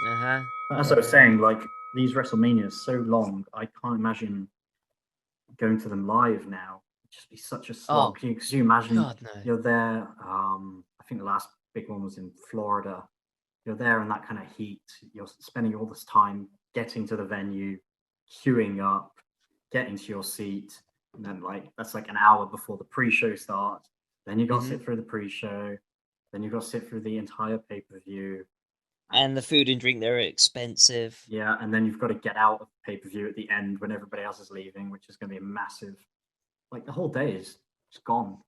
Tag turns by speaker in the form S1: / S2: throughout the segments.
S1: Uh-huh.
S2: But as I was saying, like these WrestleMania is so long, I can't imagine going to them live now. It'd just be such a slog.
S1: Oh,
S2: Because you imagine
S1: God, no.
S2: you're there. I think the last big one was in Florida. You're there in that kind of heat. You're spending all this time getting to the venue, queuing up, getting to your seat, and then like that's like an hour before the pre-show starts. Then you got to
S1: Hmm.
S2: sit through the pre-show. Then you got to sit through the entire pay-per-view. And
S1: And the food and drink there are expensive.
S2: yeah, and then you've got to get out of pay-per-view at the end when everybody else is leaving, which is going to be a massive. Like the whole day is just gone.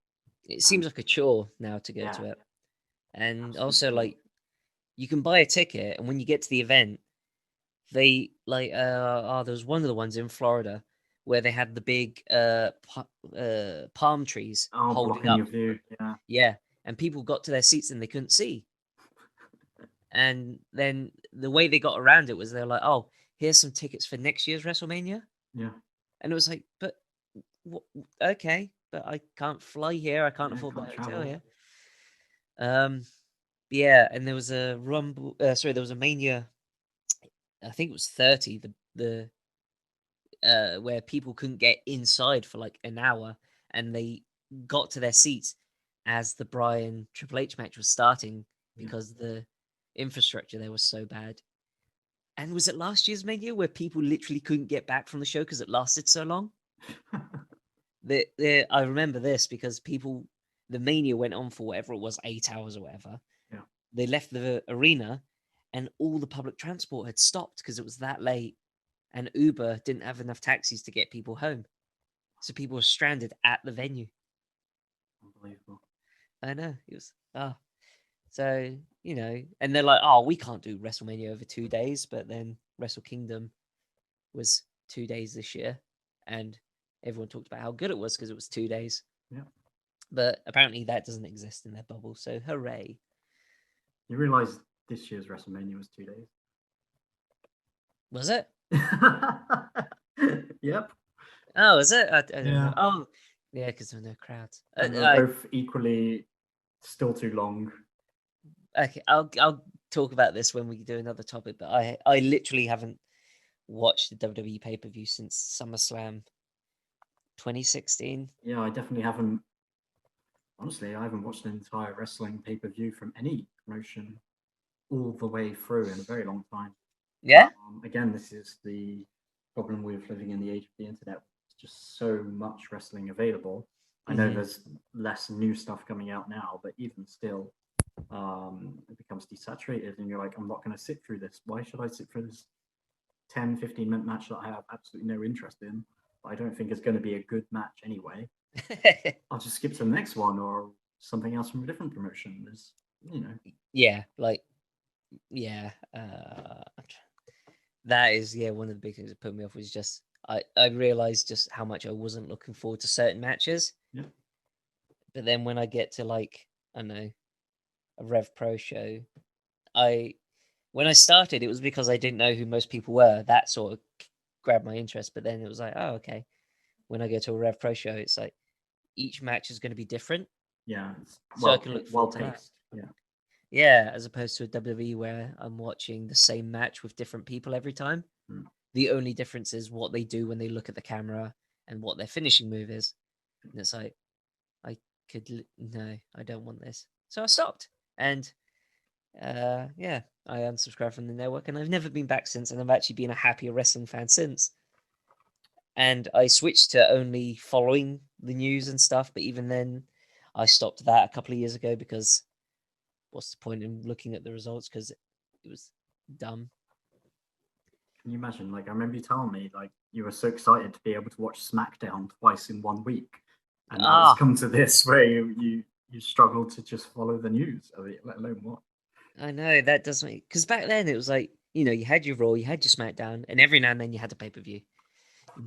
S1: It seems
S2: And
S1: like a chore now to go
S2: yeah,
S1: to it. And
S2: absolute
S1: also,
S2: chore.
S1: like, you can buy a ticket, and when you get to the event, they like there was one of the ones in Florida where they had the big palm trees
S2: Oh,
S1: holding
S2: blocking
S1: up.
S2: your view. Yeah.
S1: Yeah, and people got to their seats and they couldn't see. And then the way they got around it was they're like, "Oh, here's some tickets for next year's WrestleMania,"
S2: Yeah.
S1: and it was like, "But okay, but I can't fly here. I can't
S2: Yeah.
S1: afford the
S2: Can't
S1: hotel
S2: travel.
S1: here." Um, yeah, and there was a Rumble. Sorry, there was a Mania. I think it was 30. The where people couldn't get inside for like an hour, and they got to their seats as the Bryan Triple H match was starting
S2: Yeah.
S1: because the infrastructure there was so bad. And was it last year's Mania where people literally couldn't get back from the show because it lasted so long? I remember this because the Mania went on for whatever it was, 8 hours or whatever.
S2: Yeah.
S1: They left the arena, and all the public transport had stopped because it was that late, and Uber didn't have enough taxis to get people home. So people were stranded at the venue.
S2: Unbelievable.
S1: I know. It was so, and they're like, "Oh, we can't do WrestleMania over 2 days," but then Wrestle Kingdom was 2 days this year, and everyone talked about how good it was because it was 2 days.
S2: Yeah.
S1: But apparently that doesn't exist in their bubble, so hooray.
S2: You realise this year's WrestleMania was 2 days.
S1: Was it?
S2: Yep.
S1: Oh, is it? I don't know.
S2: Yeah.
S1: Oh, yeah, because there were no crowds.
S2: And they were both equally still too long.
S1: Okay, I'll talk about this when we do another topic, but I literally haven't watched the WWE pay per view since SummerSlam 2016.
S2: Yeah, I definitely haven't. Honestly, I haven't watched an entire wrestling pay per view from any promotion all the way through in a very long time.
S1: Yeah.
S2: Again, this is the problem with living in the age of the internet. It's just so much wrestling available. I know
S1: Hmm.
S2: there's less new stuff coming out now, but even still, it becomes desaturated, and you're like, I'm not going to sit through this. Why should I sit through this 10, 15-minute match that I have absolutely no interest in? But I don't think it's going to be a good match anyway. I'll just skip to the next one or something else from a different promotion. There's.
S1: Yeah, like yeah. That is one of the big things that put me off was just I realized just how much I wasn't looking forward to certain matches.
S2: Yeah.
S1: But then when I get to like I don't know a Rev Pro show, I when I started it was because I didn't know who most people were. That sort of grabbed my interest. But then it was like, oh okay. When I go to a Rev Pro show, it's like each match is going to be different,
S2: Yeah, it's
S1: so I can look
S2: well
S1: forward to that.
S2: paced. Yeah.
S1: Yeah, as opposed to a WWE where I'm watching the same match with different people every time.
S2: Mm.
S1: The only difference is what they do when they look at the camera and what their finishing move is. And it's like, I no, I don't want this. So I stopped. And yeah, I unsubscribed from the network and I've never been back since. And I've actually been a happier wrestling fan since. And I switched to only following the news and stuff. But even then, I stopped that a couple of years ago because what's the point in looking at the results? Because it was dumb.
S2: Can you imagine? Like, I remember you telling me, like, you were so excited to be able to watch SmackDown twice in 1 week, and now it's
S1: Ah,
S2: come to this where you struggle to just follow the news of it, let alone what.
S1: I know that does make because back then it was like you had your Raw, you had your SmackDown, and every now and then you had a pay per view.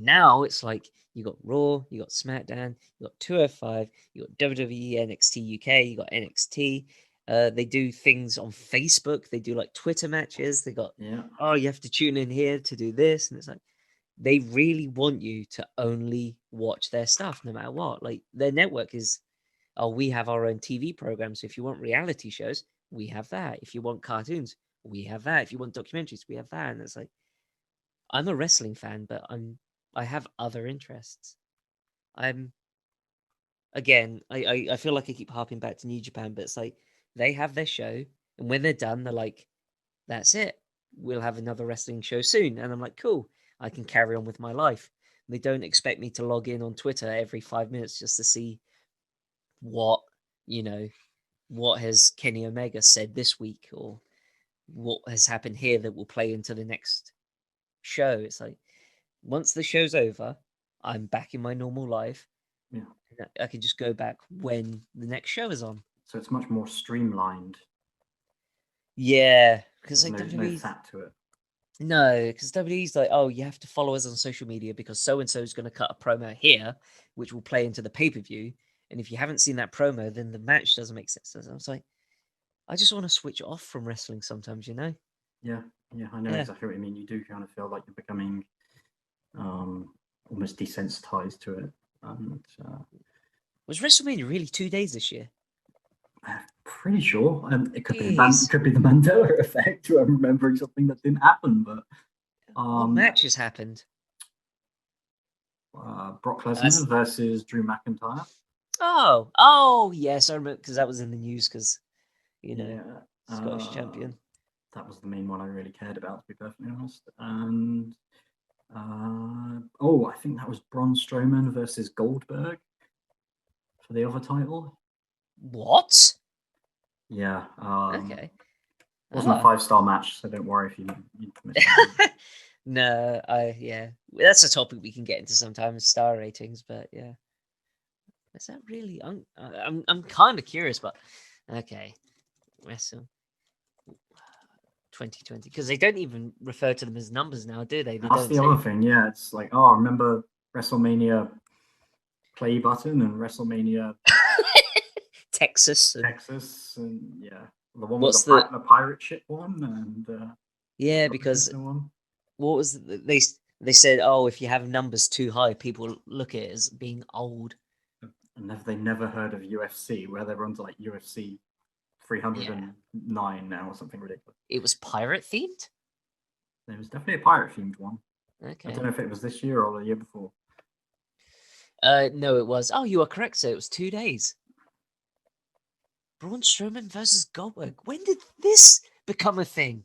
S1: Now it's like you got Raw, you got SmackDown, you got 205, you got WWE NXT UK, you got NXT. They do things on Facebook. They do like Twitter matches. They got
S2: Yeah,
S1: you have to tune in here to do this, and it's like they really want you to only watch their stuff no matter what. Like their network is, oh, we have our own TV program. So if you want reality shows, we have that. If you want cartoons, we have that. If you want documentaries, we have that. And it's like, I'm a wrestling fan, but I have other interests. I'm again, I feel like I keep harping back to New Japan, but it's like they have their show, and when they're done, they're like, that's it. We'll have another wrestling show soon. And I'm like, cool, I can carry on with my life. They don't expect me to log in on Twitter every 5 minutes just to see what, you know, what has Kenny Omega said this week or what has happened here that will play into the next show. It's like, once the show's over, I'm back in my normal life.
S2: Yeah.
S1: I can just go back when the next show is on.
S2: So it's much more streamlined.
S1: Yeah, because
S2: There's
S1: like
S2: no
S1: WWE,
S2: fat to it.
S1: no, because WWE's like, oh, you have to follow us on social media because so and so is going to cut a promo here, which will play into the pay per view. And if you haven't seen that promo, then the match doesn't make sense. I was like, I just want to switch off from wrestling sometimes, you know?
S2: Yeah, I know
S1: Yeah.
S2: exactly what you mean. You do kind of feel like you're becoming almost desensitized to it. And
S1: Was WrestleMania really 2 days this year?
S2: I'm pretty sure it could be
S1: Jeez.
S2: the Mandela effect. I'm remembering something that didn't happen, but
S1: What matches happened?
S2: Brock Lesnar versus Drew McIntyre.
S1: Oh, yes, I remember because that was in the news because,
S2: Yeah,
S1: Scottish champion.
S2: That was the main one I really cared about, to be perfectly honest. And I think that was Braun Strowman versus Goldberg for the other title.
S1: What?
S2: Yeah.
S1: Okay.
S2: Wasn't a 5-star match, so don't worry if you missed that.
S1: No, yeah. That's a topic we can get into sometimes, star ratings, but yeah. Is that really? I'm kind of curious, but okay. Wrestle 2020 because they don't even refer to them as numbers now, do they? They
S2: That's
S1: don't
S2: the
S1: say
S2: other thing. Yeah, it's like, I remember WrestleMania play button and WrestleMania
S1: Texas.
S2: Texas, and yeah, the one with
S1: What's
S2: the pirate ship one, and
S1: yeah, because
S2: one.
S1: what was they said? Oh, if you have numbers too high, people look at it as being old.
S2: And have they never heard of UFC, where they're on to like UFC 309 now or something ridiculous?
S1: It was pirate themed.
S2: There was definitely a pirate themed one.
S1: Okay.
S2: I don't know if it was this year or the year before.
S1: No, it was. Oh, you are correct. So it was 2 days. Braun Strowman versus Goldberg. When did this become a thing?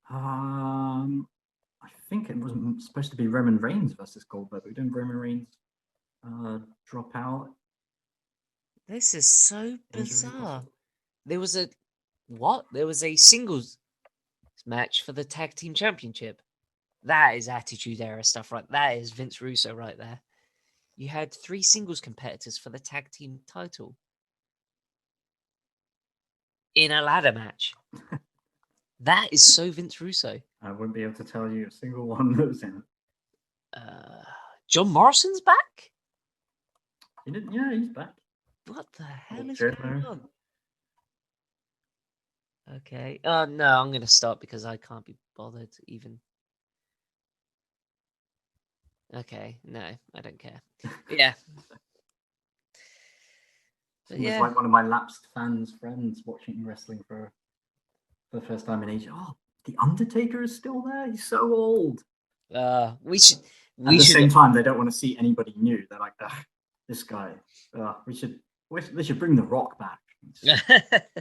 S2: I think it was supposed to be Roman Reigns versus Goldberg, but didn't Roman Reigns drop out?
S1: This is so bizarre. There was a what? There was a singles match for the tag team championship. That is Attitude Era stuff, right? That is Vince Russo right there. You had 3 singles competitors for the tag team title in a ladder match. That is so Vince Russo.
S2: I wouldn't be able to tell you a single one that was in it.
S1: John Morrison's back?
S2: He didn't. Yeah, he's back.
S1: What the hell is going on? Okay. No, I'm going to stop because I can't be bothered even. Okay. No, I don't care. Yeah.
S2: It was like one of my lapsed fans' friends watching wrestling for the first time in ages. Oh, the Undertaker is still there. He's so old.
S1: We should.
S2: At the same time, they don't want to see anybody new. They're like, this guy. They should bring The Rock back.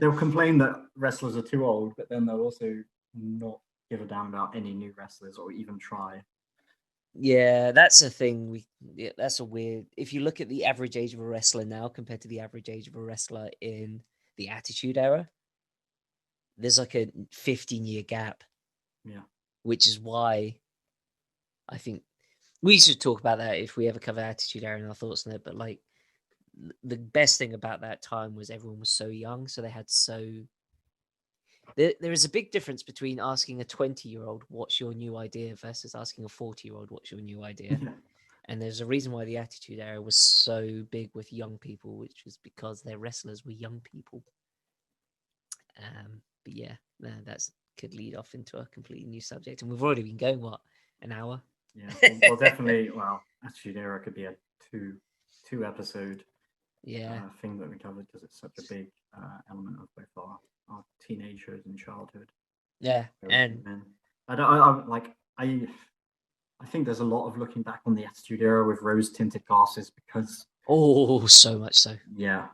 S2: They'll complain that wrestlers are too old, but then they'll also not give a damn about any new wrestlers or even try.
S1: Yeah, that's a thing. That's a weird. If you look at the average age of a wrestler now compared to the average age of a wrestler in the Attitude Era, there's like a 15-year gap.
S2: Yeah.
S1: Which is why I think we should talk about that if we ever cover Attitude Era and our thoughts on it. But like, the best thing about that time was everyone was so young, so they had so. There is a big difference between asking a 20-year-old what's your new idea versus asking a 40-year-old what's your new idea.
S2: Yeah.
S1: And there's a reason why the Attitude Era was so big with young people, which was because their wrestlers were young people. But yeah, that could lead off into a completely new subject, and we've already been going an hour.
S2: Yeah, well, definitely. Well, Attitude Era could be a two episode thing that we covered because it's such a big element of both our teenagers and childhood.
S1: Yeah, and
S2: Man. I think there's a lot of looking back on the Attitude Era with rose tinted glasses because
S1: so much so.
S2: yeah.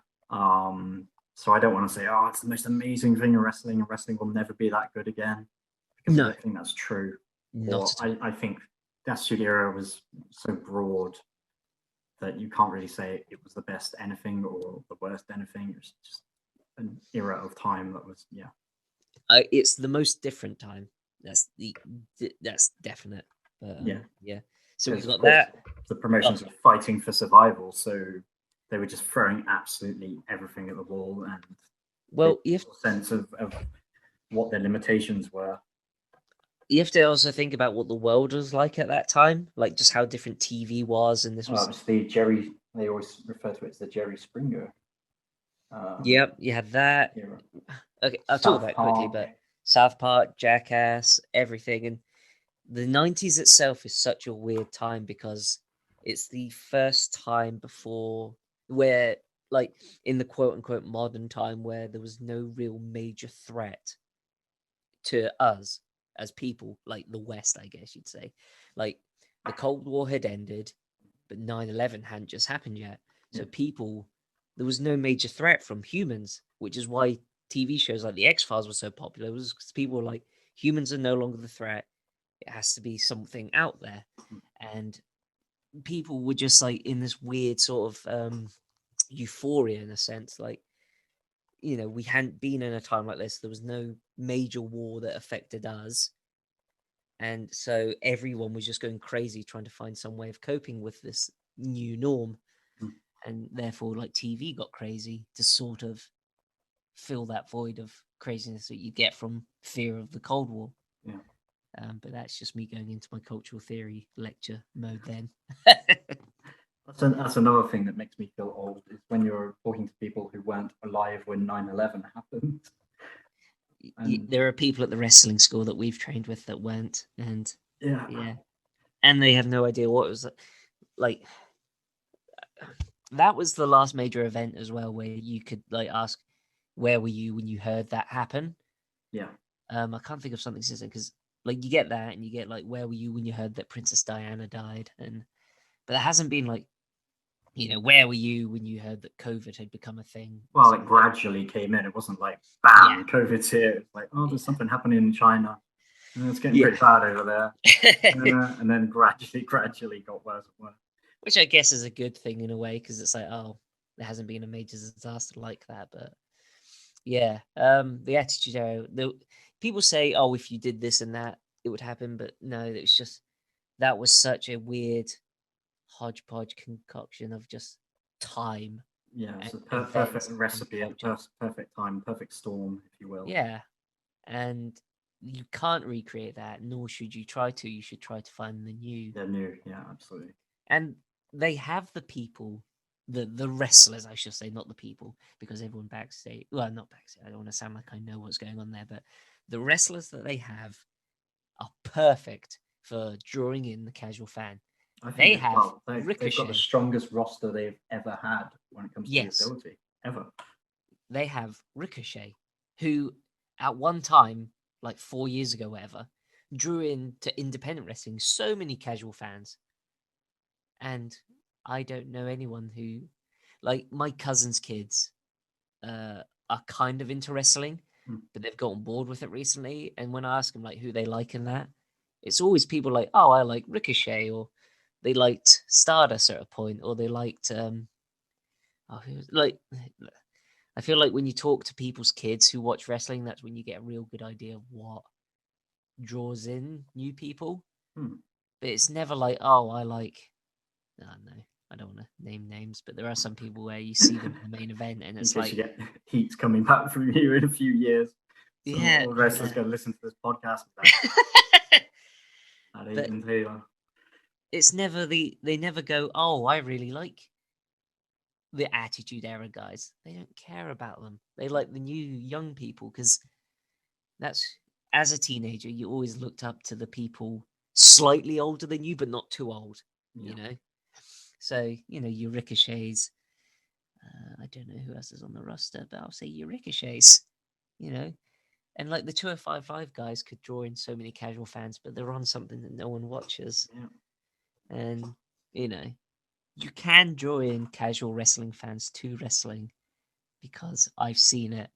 S2: So I don't want to say, oh, it's the most amazing thing in wrestling, and wrestling will never be that good again, because I
S1: No,
S2: don't think that's true.
S1: not
S2: Or
S1: at all.
S2: I think the Attitude Era was so broad that you can't really say it was the best anything or the worst anything. It was just an era of time that was, yeah.
S1: It's the most different time. That's definite. But
S2: Yeah.
S1: yeah. So we've
S2: Because, of
S1: got
S2: course,
S1: that.
S2: the
S1: Oh,
S2: promotions were fighting for survival. So they were just throwing absolutely everything at the wall, and they
S1: well,
S2: had a sense of what their limitations were.
S1: you have to also think about what the world was like at that time, like just how different TV was, and this was.
S2: It's the Jerry, they always refer to it as the Jerry Springer
S1: Yep, you had that.
S2: era.
S1: Okay, I'll talk
S2: South
S1: about it quickly,
S2: Park.
S1: but South Park, Jackass, everything, and the 90s itself is such a weird time because it's the first time before where, like, in the quote unquote modern time where there was no real major threat to us as people, like the West, I guess you'd say. Like, the Cold War had ended, but 9/11 hadn't just happened yet.
S2: Yeah.
S1: So people, there was no major threat from humans, which is why TV shows like The X Files were so popular. It was because people were like, humans are no longer the threat. It has to be something out there. And people were just like in this weird sort of euphoria in a sense. Like, we hadn't been in a time like this. There was no major war that affected us. And so everyone was just going crazy trying to find some way of coping with this new norm.
S2: Mm.
S1: And therefore, like, TV got crazy to sort of fill that void of craziness that you get from fear of the Cold War.
S2: Yeah.
S1: But that's just me going into my cultural theory lecture mode then.
S2: That's another thing that makes me feel old is when you're talking to people who weren't alive when 9/11 happened. And
S1: There are people at the wrestling school that we've trained with that weren't, and
S2: yeah,
S1: yeah, and they have no idea what it was like. That was the last major event as well, where you could like ask, "Where were you when you heard that happen?"
S2: yeah,
S1: I can't think of something since then because like you get that, and you get like, "Where were you when you heard that Princess Diana died?" And but there hasn't been like, where were you when you heard that COVID had become a thing?
S2: well, it gradually came in. It wasn't like
S1: Yeah,
S2: bam, COVID's here. It's like, oh, there's something happening in China. It's getting
S1: yeah.
S2: pretty bad over there. And then gradually got worse and worse.
S1: Which I guess is a good thing in a way because it's like, oh, there hasn't been a major disaster like that. But yeah, the Attitude Era. People say, oh, if you did this and that, it would happen. But no, it was just that was such a weird hodgepodge concoction of just time
S2: Yeah,
S1: and
S2: it's a perfect
S1: events and
S2: recipe, a
S1: culture.
S2: perfect time, perfect storm, if you will.
S1: Yeah, and you can't recreate that, nor should you try to. You should try to find the new.
S2: They're new. Yeah, absolutely.
S1: And they have the people, the wrestlers, I should say, not the people, because everyone backstage. Well, not backstage. I don't want to sound like I know what's going on there, but the wrestlers that they have are perfect for drawing in the casual fan.
S2: I
S1: They
S2: think as
S1: have
S2: well, they've got the
S1: Ricochet.
S2: strongest roster they've ever had when it comes to the
S1: Yes,
S2: ability, ever.
S1: they have Ricochet, who at one time, like 4 years ago, whatever, drew in to independent wrestling so many casual fans. And I don't know anyone who, like, my cousin's kids, are kind of into wrestling,
S2: Mm.
S1: but they've gotten bored with it recently. And when I ask them like who they like in that, it's always people like, oh, I like Ricochet, or they liked Stardust at a point, or they liked like. I feel like when you talk to people's kids who watch wrestling, that's when you get a real good idea of what draws in new people.
S2: Mm.
S1: But it's never like, oh, I like. No, I don't want to name names, but there are some people where you see them in the main event, and
S2: In
S1: it's
S2: case
S1: like,
S2: you get heat coming back from you in a few years. Some
S1: yeah,
S2: old
S1: and
S2: wrestlers going to listen to this podcast. That
S1: but
S2: Aiden Taylor.
S1: it's never they never go, oh, I really like the Attitude Era guys. They don't care about them. They like the new young people because that's as a teenager you always looked up to the people slightly older than you, but not too old.
S2: Yeah.
S1: You know, so your Ricochets. I don't know who else is on the roster, but I'll say your Ricochets. You know, And like the 205 Live guys could draw in so many casual fans, but they're on something that no one watches.
S2: Yeah.
S1: And, you know, you can draw in casual wrestling fans to wrestling because I've seen it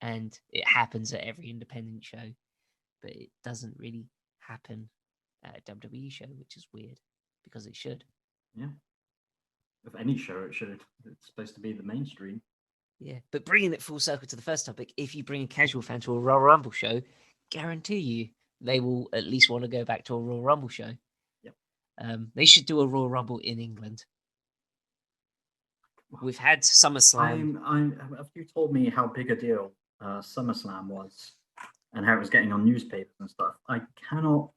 S1: and it happens at every independent show, but it doesn't really happen at a WWE show, which is weird because it should.
S2: Yeah. Of any show, it should. It's supposed to be the mainstream.
S1: Yeah, but bringing it full circle to the first topic, if you bring a casual fan to a Royal Rumble show, guarantee you they will at least want to go back to a Royal Rumble show.
S2: Yep.
S1: They should do a Royal Rumble in England. We've had SummerSlam.
S2: Have you told me how big a deal SummerSlam was and how it was getting on newspapers and stuff? I cannot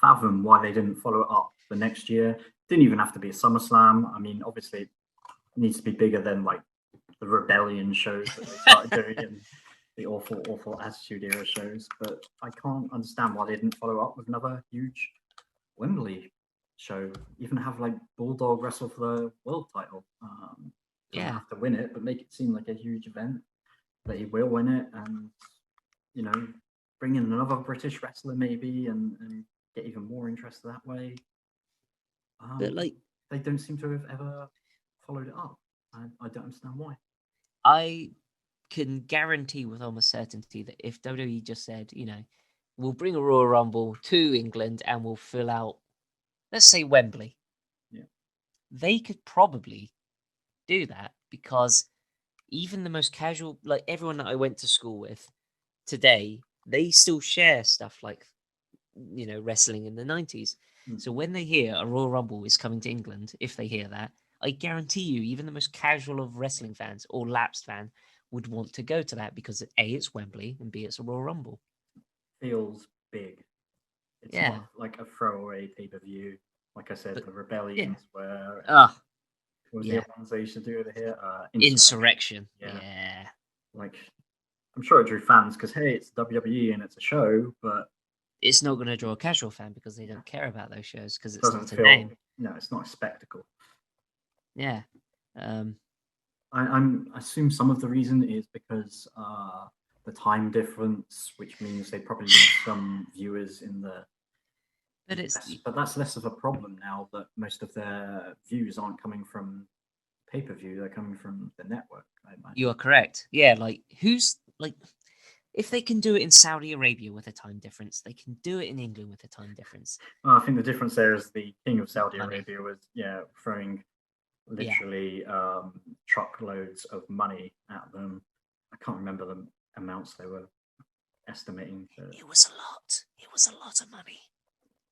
S2: fathom why they didn't follow it up the next year. Didn't even have to be a SummerSlam. I mean, obviously, it needs to be bigger than like the Rebellion shows that they started doing and the awful Attitude Era shows. But I can't understand why they didn't follow up with another huge Wembley show. Even have like Bulldog wrestle for the world title. Doesn't have to win it, but make it seem like a huge event that he will win it, and you know, bring in another British wrestler maybe, and get even more interest that way.
S1: But like,
S2: they don't seem to have ever followed it up. I don't understand why.
S1: I can guarantee with almost certainty that if WWE just said, you know, we'll bring a Royal Rumble to England and we'll fill out, let's say, Wembley.
S2: Yeah.
S1: They could probably do that because even the most casual, like everyone that I went to school with today, they still share stuff like, you know, wrestling in the 90s. So when they hear a Royal Rumble is coming to England, if they hear that, I guarantee you, even the most casual of wrestling fans or lapsed fan would want to go to that because A, it's Wembley, and B, it's a Royal Rumble.
S2: Feels big. It's not like a throwaway pay-per-view. Like I said, the Rebellions were... what was the ones they used to do over here?
S1: Insurrection. Yeah.
S2: Like, I'm sure it drew fans because, hey, it's WWE and it's a show, but...
S1: It's not going to draw a casual fan because they don't care about those shows because it's
S2: doesn't
S1: not a name.
S2: No, it's not a spectacle.
S1: Yeah.
S2: I assume some of the reason is because the time difference, which means they probably lose some viewers in the... But that's less of a problem now that most of their views aren't coming from pay-per-view, they're coming from the network, I imagine.
S1: You are correct. Yeah, like, who's... like, if they can do it in Saudi Arabia with a time difference, they can do it in England with a time difference.
S2: Well, I think the difference there is the king of Saudi Arabia was, throwing literally truckloads of money at them. I can't remember the amounts they were estimating.
S1: It was a lot. It was a lot of money.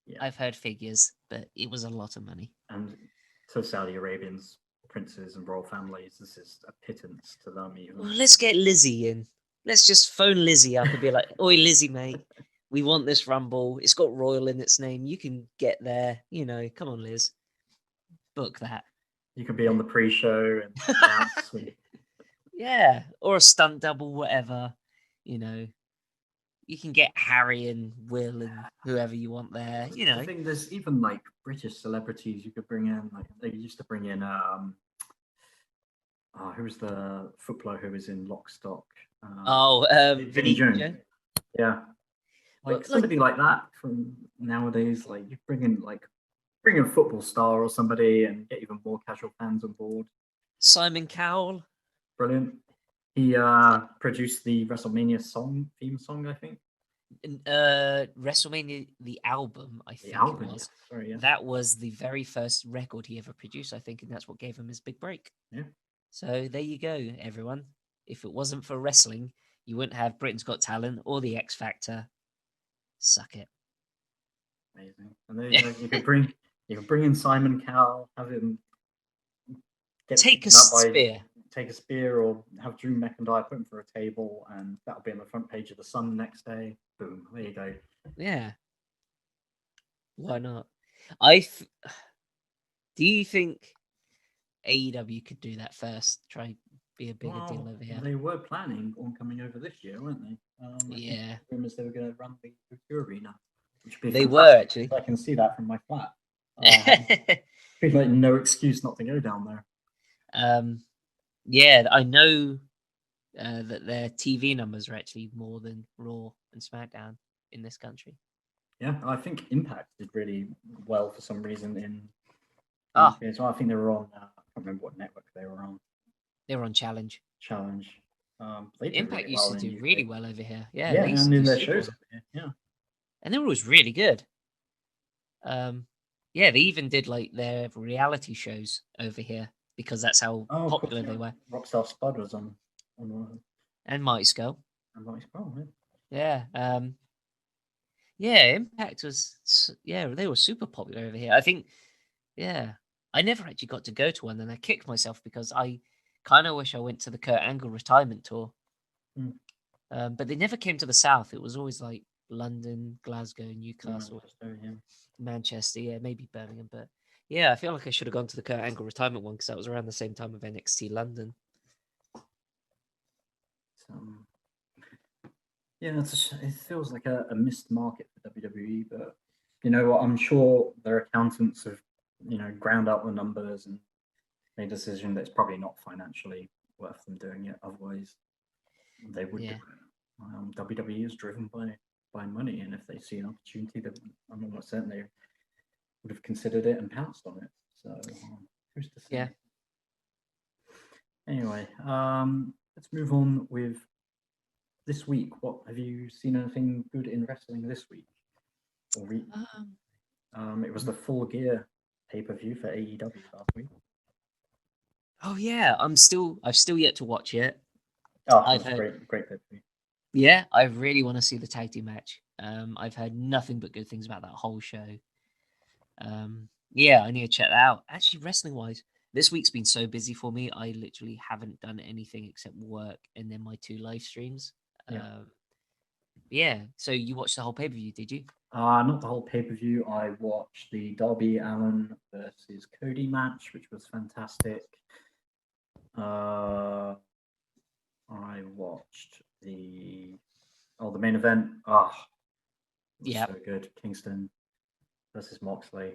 S1: Yeah. I've heard figures, but it was a lot of money.
S2: And to Saudi Arabians, princes and royal families, this is a pittance to them even.
S1: Well, let's get Lizzie in. Let's just phone Lizzie up and be like, oi, Lizzie, mate, we want this Rumble. It's got Royal in its name. You can get there. You know, come on, Liz. Book that.
S2: You can be on the pre-show and dance.
S1: Yeah, or a stunt double, whatever. You know, you can get Harry and Will and whoever you want there. You know,
S2: I think there's even like British celebrities you could bring in. Like they used to bring in who was the footballer who was in Lock, Stock?
S1: Vinny Jones.
S2: Yeah, like somebody like that from nowadays. Like you bring in a football star or somebody and get even more casual fans on board.
S1: Simon Cowell.
S2: Brilliant. He produced the Wrestlemania theme song, I think.
S1: WrestleMania, the album, I think it was.
S2: Yes. Sorry, yeah.
S1: That was the very first record he ever produced, I think, and that's what gave him his big break.
S2: Yeah.
S1: So there you go, everyone. If it wasn't for wrestling, you wouldn't have Britain's Got Talent or the X Factor. Suck it.
S2: Amazing. And then you could bring in Simon Cowell, have him
S1: take a spear.
S2: Take a spear, or have Drew McIntyre put him for a table, and that'll be on the front page of the Sun the next day. Boom, there you go.
S1: Yeah. Why not? Do you think AEW could do that first? Try be a bigger deal over here.
S2: They were planning on coming over this year, weren't they?
S1: Yeah.
S2: Rumors they were going to run the O2 Arena.
S1: They were actually.
S2: I can see that from my flat. Be like no excuse not to go down there.
S1: Yeah, I know that their TV numbers are actually more than Raw and SmackDown in this country.
S2: Yeah, I think Impact did really well for some reason in
S1: Ah,
S2: UK as well. I think they were on. I can't remember what network they were on.
S1: they were on Challenge.
S2: Challenge. They did
S1: Impact
S2: really
S1: used
S2: well
S1: to
S2: in
S1: do
S2: UK.
S1: really well over here. Yeah,
S2: Yeah,
S1: they used to
S2: and in
S1: do
S2: their
S1: super
S2: shows
S1: well.
S2: over here. Yeah.
S1: And they were always really good. Yeah, they even did like their reality shows over here because that's how
S2: Oh, of course,
S1: popular they
S2: yeah.
S1: were.
S2: Rockstar Spud was on one of them.
S1: And Mighty Skull.
S2: And Mighty Skull, yeah.
S1: Yeah. Yeah, Impact yeah, they were super popular over here. I think, yeah, I never actually got to go to one, and I kicked myself because I kind of wish I went to the Kurt Angle retirement tour.
S2: Mm.
S1: But they never came to the south. It was always like London, Glasgow, Newcastle,
S2: Manchester, yeah.
S1: Manchester, yeah, maybe Birmingham. But yeah, I feel like I should have gone to the Kurt Angle retirement one because that was around the same time of NXT London.
S2: Yeah, it feels like a missed market for WWE, but you know what? I'm sure their accountants have, ground out the numbers and made a decision that it's probably not financially worth them doing it. Otherwise, they would do
S1: Yeah.
S2: it. WWE is driven by money, and if they see an opportunity, that I'm almost certain they would have considered it and pounced on it. So who's to say?
S1: Yeah.
S2: Anyway, let's move on with this week. What have you seen anything good in wrestling this week? It was the Full Gear pay-per-view for AEW last week.
S1: Oh yeah, I've still yet to watch it.
S2: Oh,
S1: I've
S2: that's
S1: heard,
S2: great pay-per-view.
S1: yeah, I really want to see the tag team match. I've heard nothing but good things about that whole show. Yeah, I need to check that out. Actually, wrestling wise, this week's been so busy for me. I literally haven't done anything except work and then my 2 live streams.
S2: Yeah.
S1: Yeah. So you watched the whole pay per view, did you?
S2: Not the whole pay-per-view. I watched the Darby Allin versus Cody match, which was fantastic. I watched the main event.
S1: Yeah.
S2: So good. Kingston versus Moxley.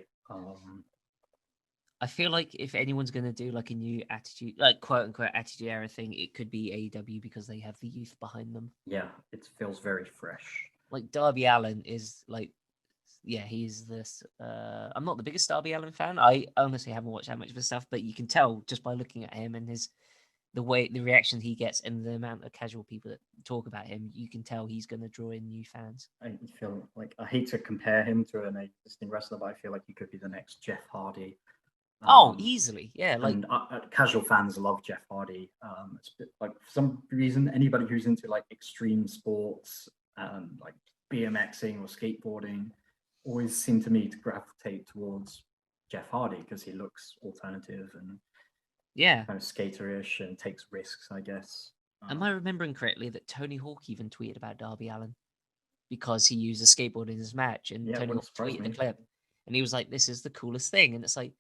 S1: I feel like if anyone's gonna do like a new attitude, like quote unquote attitude era thing, it could be AEW because they have the youth behind them.
S2: Yeah, it feels very fresh.
S1: Like Darby Allin is like, yeah, he's this. I'm not the biggest Darby Allin fan. I honestly haven't watched that much of his stuff, but you can tell just by looking at him and the reaction he gets and the amount of casual people that talk about him, you can tell he's going to draw in new fans.
S2: I feel like I hate to compare him to an existing wrestler, but I feel like he could be the next Jeff Hardy.
S1: Easily, yeah. Like,
S2: and casual fans love Jeff Hardy. It's a bit, like for some reason, anybody who's into like extreme sports, like BMXing or skateboarding, always seem to me to gravitate towards Jeff Hardy because he looks alternative and
S1: yeah,
S2: kind of skaterish and takes risks, I guess.
S1: am I remembering correctly that Tony Hawk even tweeted about Darby Allin because he used a skateboard in his match, and Tony Hawk tweeted the clip, and he was like, "This is the coolest thing," and it's like,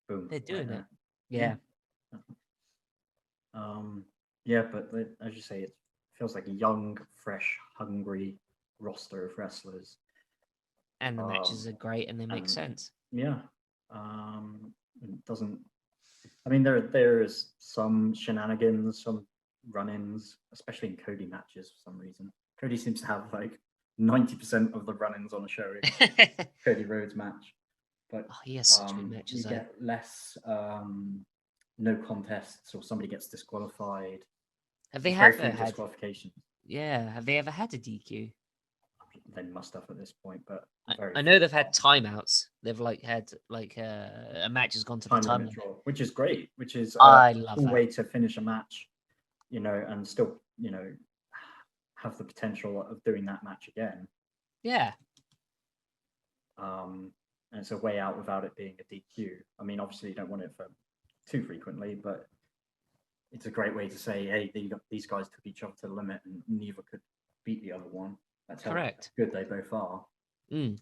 S2: boom,
S1: they're doing
S2: right
S1: it. Yeah.
S2: Yeah, but as you say, it feels like a young, fresh, hungry roster of wrestlers.
S1: And the matches are great and they make sense.
S2: Yeah. It doesn't. I mean, there is some shenanigans, some run-ins, especially in Cody matches for some reason. Cody seems to have like 90% of the run-ins on a show in Cody Rhodes match. But
S1: he has such good matches.
S2: You get less no contests or somebody gets disqualified.
S1: Have they ever had
S2: disqualification?
S1: Yeah. Have they ever had a DQ?
S2: They must have at this point, but
S1: I know they've had timeouts. They've like had like a match has gone to the time limit,
S2: which is great. Which is
S1: I love
S2: a cool way to finish a match, and still have the potential of doing that match again.
S1: Yeah.
S2: And it's a way out without it being a DQ. I mean, obviously you don't want it for too frequently, but it's a great way to say, hey, these guys took each other to the limit and neither could beat the other one. That's
S1: correct.
S2: How good they both are.
S1: Mm.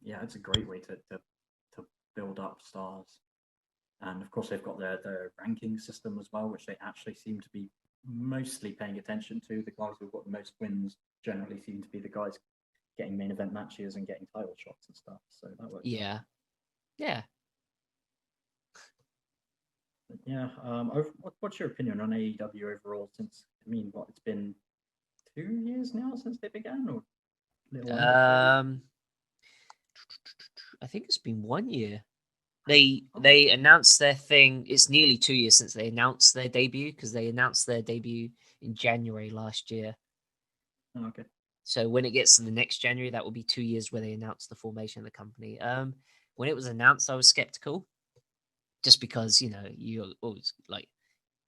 S2: Yeah, it's a great way to build up stars. And of course, they've got their ranking system as well, which they actually seem to be mostly paying attention to. The guys who've got the most wins generally seem to be the guys getting main event matches and getting title shots and stuff. So that works.
S1: Yeah. Yeah.
S2: Yeah. What's your opinion on AEW overall? Since it's been 2 years now since they began, or a little under 2 years?
S1: I think it's been 1 year.
S2: Oh,
S1: They announced their thing. It's nearly 2 years since they announced their debut, because they announced their debut in January last year.
S2: okay.
S1: So when it gets to the next January, that will be 2 years where they announced the formation of the company. When it was announced, I was skeptical, just because you always like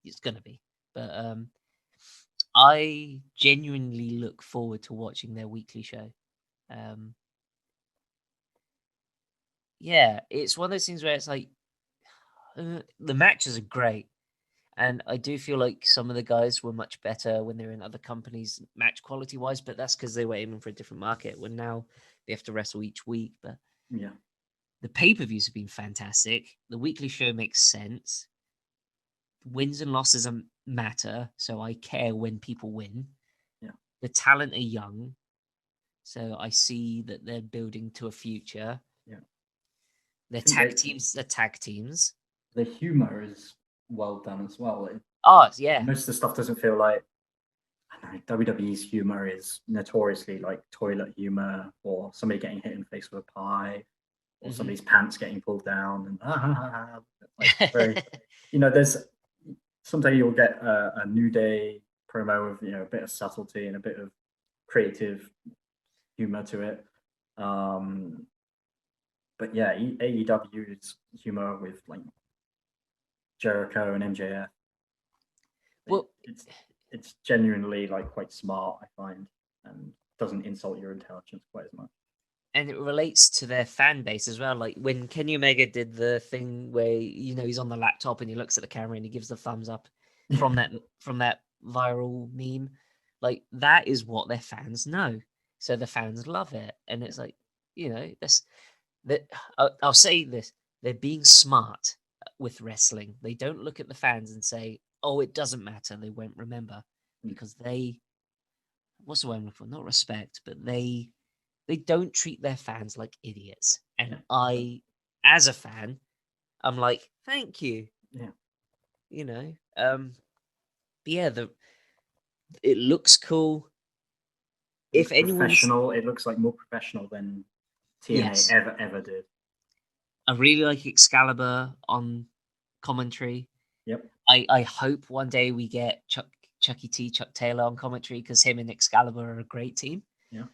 S1: it's gonna be. But I genuinely look forward to watching their weekly show. Um, yeah, it's one of those things where it's like the matches are great, and I do feel like some of the guys were much better when they were in other companies, match quality wise. But that's because they were aiming for a different market. When now they have to wrestle each week, but
S2: Yeah.
S1: the pay-per-views have been fantastic. The weekly show makes sense. Wins and losses matter, so I care when people win.
S2: Yeah.
S1: The talent are young, so I see that they're building to a future.
S2: Yeah.
S1: They're
S2: think
S1: tag teams. They're tag teams.
S2: the humor is well done as well.
S1: Oh yeah,
S2: Most of the stuff doesn't feel like, I don't know, WWE's humor is notoriously like toilet humor, or somebody getting hit in the face with a pie, or somebody's pants getting pulled down, and like very, there's someday you'll get a New Day promo with a bit of subtlety and a bit of creative humor to it. But yeah, AEW's humor with like Jericho and MJF,
S1: Well,
S2: it's genuinely like quite smart, I find, and doesn't insult your intelligence quite as much.
S1: and it relates to their fan base as well. Like when Kenny Omega did the thing where he's on the laptop and he looks at the camera and he gives the thumbs up from that viral meme. Like that is what their fans know, so the fans love it, and it's like this. That I'll say this: they're being smart with wrestling. They don't look at the fans and say, "Oh, it doesn't matter. They won't remember," because what's the word I'm looking for? Not respect, but they don't treat their fans like idiots. And I, as a fan, I'm like, thank you.
S2: Yeah.
S1: But yeah, it looks cool. If anyone's
S2: professional, it looks like more professional than TNA ever did.
S1: I really like Excalibur on commentary.
S2: Yep.
S1: I hope one day we get Chuck Taylor on commentary, because him and Excalibur are a great team.
S2: Yeah.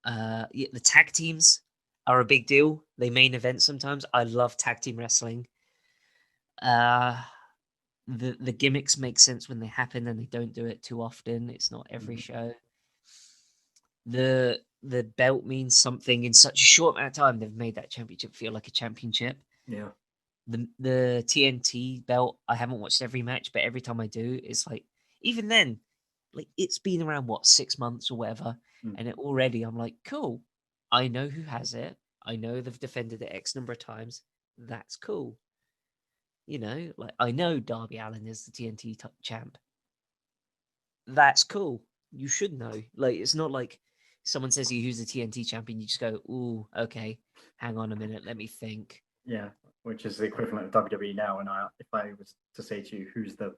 S1: The tag teams are a big deal. They main event sometimes. I love tag team wrestling. The gimmicks make sense when they happen, and they don't do it too often. It's not every show. The belt means something. In such a short amount of time, they've made that championship feel like a championship.
S2: Yeah.
S1: The TNT belt, I haven't watched every match, but every time I do, it's like, even then, like it's been around 6 months or whatever, and it already I'm like, cool. I know who has it. I know they've defended it X number of times. That's cool. Like I know Darby Allin is the TNT champ. That's cool. You should know. Like it's not like someone says to you who's the TNT champion, you just go, ooh, okay, hang on a minute, let me think.
S2: Yeah, which is the equivalent of WWE now. And if I was to say to you who's the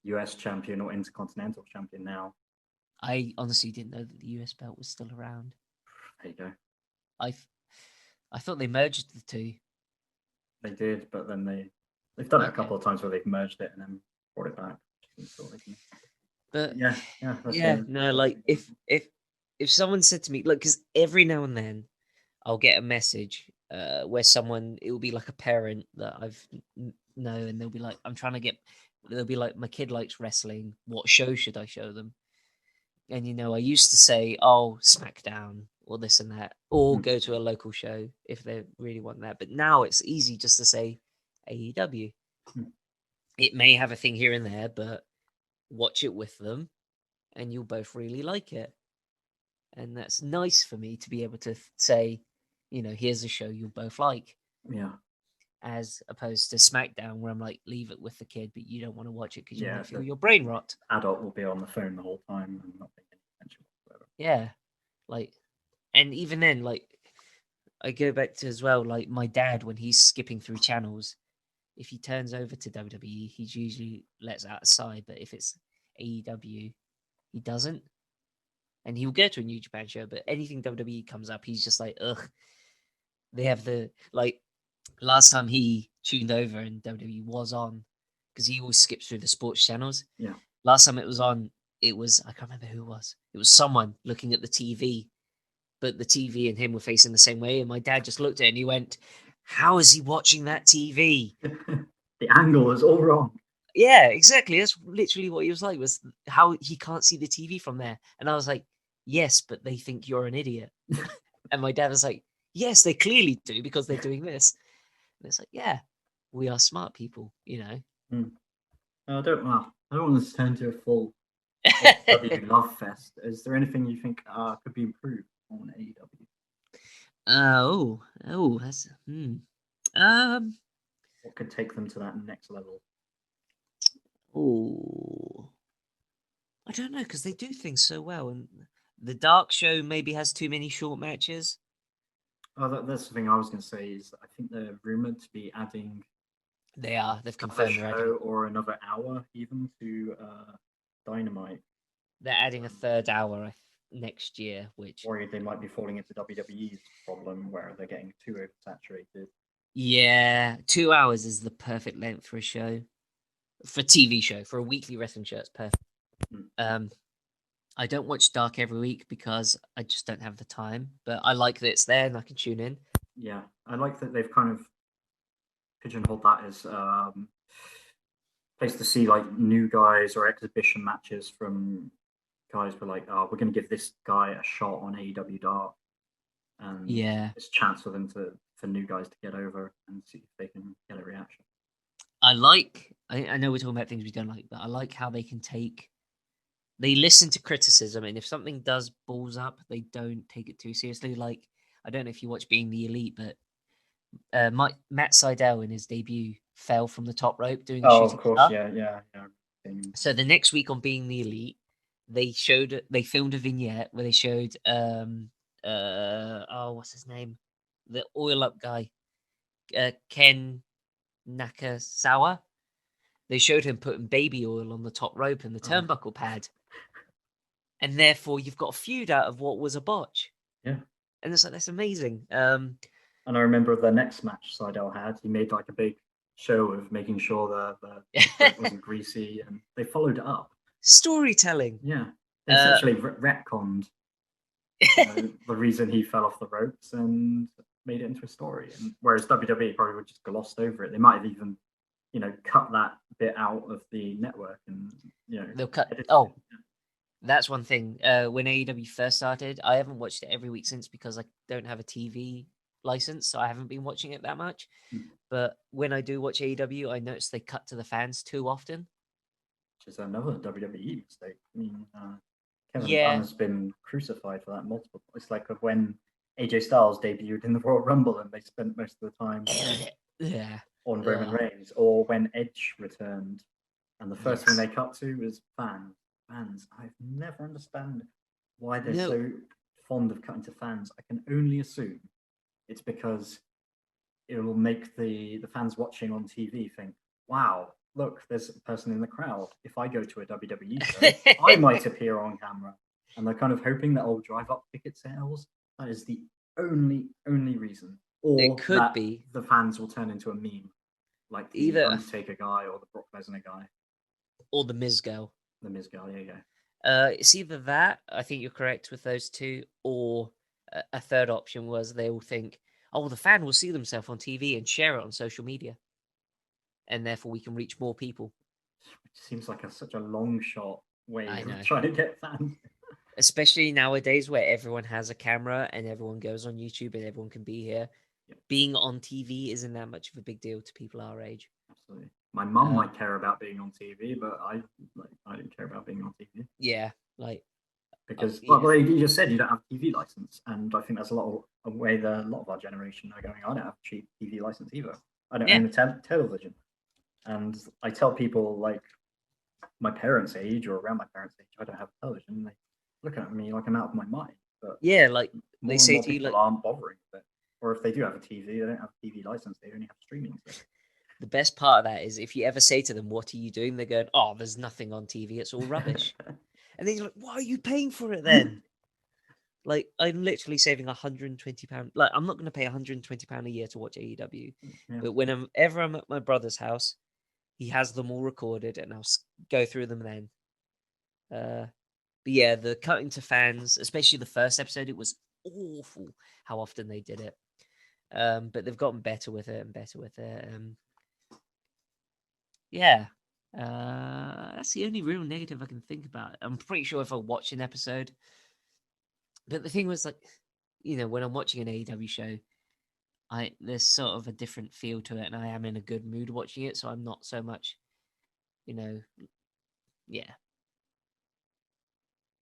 S2: US champion or Intercontinental champion now,
S1: I honestly didn't know that the US belt was still around.
S2: There you go.
S1: I thought they merged the two.
S2: They did, but then they've done it a couple of times where they've merged it and then brought it back.
S1: But
S2: no,
S1: like if someone said to me, look, because every now and then I'll get a message where someone, it will be like a parent that I've know, and they'll be like, they'll be like, my kid likes wrestling. What show should I show them? And I used to say, oh, SmackDown or this and that, or go to a local show if they really want that. But now it's easy just to say AEW. It may have a thing here and there, but watch it with them and you'll both really like it. And that's nice for me to be able to say, here's a show you'll both like.
S2: Yeah.
S1: As opposed to SmackDown, where I'm like, leave it with the kid, but you don't want to watch it because you might feel
S2: the
S1: your brain rot.
S2: Adult will be on the phone the whole time and not paying any attention whatsoever.
S1: Yeah. Like, and even then, like, I go back to as well, like my dad when he's skipping through channels. If he turns over to WWE, he usually lets out a sigh. But if it's AEW, he doesn't, and he'll go to a New Japan show. But anything WWE comes up, he's just like, ugh. They have the like last time he tuned over and WWE was on, because he always skips through the sports channels.
S2: Yeah.
S1: Last time it was on, it was, I can't remember who it was. It was someone looking at the TV, but the TV and him were facing the same way. And my dad just looked at it and he went, "How is he watching that TV?"
S2: The angle is all wrong.
S1: Yeah, exactly. That's literally what he was like, was how he can't see the TV from there. And I was like, yes, but they think you're an idiot. And my dad was like, yes, they clearly do because they're doing this. And it's like, yeah, we are smart people, you know.
S2: I don't want to turn to a full AEW love fest. Is there anything you think could be improved on AEW?
S1: That's
S2: What could take them to that next level?
S1: oh, I don't know, because they do things so well, and the Dark Show maybe has too many short matches.
S2: Oh, that's the thing I was going to say. Is I think they're rumored to be adding.
S1: They've
S2: another
S1: confirmed they're
S2: show
S1: adding.
S2: or another hour even to Dynamite.
S1: They're adding a third hour next year, which
S2: Or they might be falling into WWE's problem where they're getting too oversaturated.
S1: yeah, 2 hours is the perfect length for a show, for a TV show, for a weekly wrestling show. It's perfect. I don't watch Dark every week because I just don't have the time, but I like that it's there and I can tune in.
S2: Yeah, I like that they've kind of pigeonholed that as place to see like new guys or exhibition matches from guys were like, oh, we're going to give this guy a shot on AEW Dark, and it's a chance for them for new guys to get over and see if they can get a reaction.
S1: I know we're talking about things we don't like, but I like how they listen to criticism, and if something does balls up, they don't take it too seriously. Like, I don't know if you watch Being the Elite, but Matt Seidel in his debut fell from the top rope doing a shooting
S2: of course,
S1: star.
S2: yeah.
S1: So the next week on Being the Elite, they filmed a vignette where they showed what's his name, the oil up guy, Ken Nakasawa. They showed him putting baby oil on the top rope and the turnbuckle pad, and therefore you've got a feud out of what was a botch.
S2: Yeah,
S1: and it's like, that's amazing.
S2: And I remember the next match Seidel had, he made like a big show of making sure that it wasn't greasy, and they followed it up.
S1: Storytelling.
S2: Yeah, they essentially retconned the reason he fell off the ropes and made it into a story. And whereas WWE probably would just glossed over it. They might have even, cut that bit out of the network, and
S1: they'll cut. That's one thing. When AEW first started, I haven't watched it every week since because I don't have a TV license, so I haven't been watching it that much. But when I do watch AEW, I notice they cut to the fans too often.
S2: Which is another WWE mistake. I mean, Kevin Dunn has been crucified for that multiple. It's like when AJ Styles debuted in the Royal Rumble and they spent most of the time on Roman Reigns, or when Edge returned and the first thing they cut to was fans. I've never understand why they're so fond of cutting to fans. I can only assume it's because it will make the fans watching on TV think, wow, look, there's a person in the crowd. If I go to a WWE show, I might appear on camera. And they're kind of hoping that I'll drive up ticket sales. That is the only reason. Or
S1: it could be
S2: the fans will turn into a meme, like the Undertaker guy or the Brock Lesnar guy.
S1: Or the Miz girl.
S2: The Miz girl, there you go.
S1: It's either that, I think you're correct with those two, or a third option was they all think, oh, the fan will see themselves on TV and share it on social media, and therefore we can reach more people.
S2: Which seems like such a long shot way of trying to get fans.
S1: Especially nowadays where everyone has a camera and everyone goes on YouTube and everyone can be here. Yep. Being on TV isn't that much of a big deal to people our age.
S2: Absolutely. My mum might care about being on TV, but I don't care about being on TV.
S1: Yeah,
S2: because you just said you don't have a TV license, and I think that's a lot of way that a lot of our generation are going. I don't have a cheap TV license either. I don't own a television, and I tell people like my parents' age or around my parents' age, I don't have a television. And they look at me like I'm out of my mind. But
S1: they say to you, like,
S2: aren't bothering with it. Or if they do have a TV, they don't have a TV license. They only have streaming. So.
S1: The best part of that is if you ever say to them, "What are you doing?" They're going, "Oh, there's nothing on TV. It's all rubbish." And then you're like, "Why are you paying for it then?" Like, I'm literally saving £120. Like, I'm not going to pay £120 a year to watch AEW.
S2: Yeah.
S1: But whenever I'm at my brother's house, he has them all recorded, and I'll go through them then. But yeah, the cutting to fans, especially the first episode, it was awful how often they did it. But they've gotten better with it and better with it. Yeah. That's the only real negative I can think about. I'm pretty sure if I watch an episode. But the thing was, like, when I'm watching an AEW show, there's sort of a different feel to it, and I am in a good mood watching it, so I'm not so much, yeah.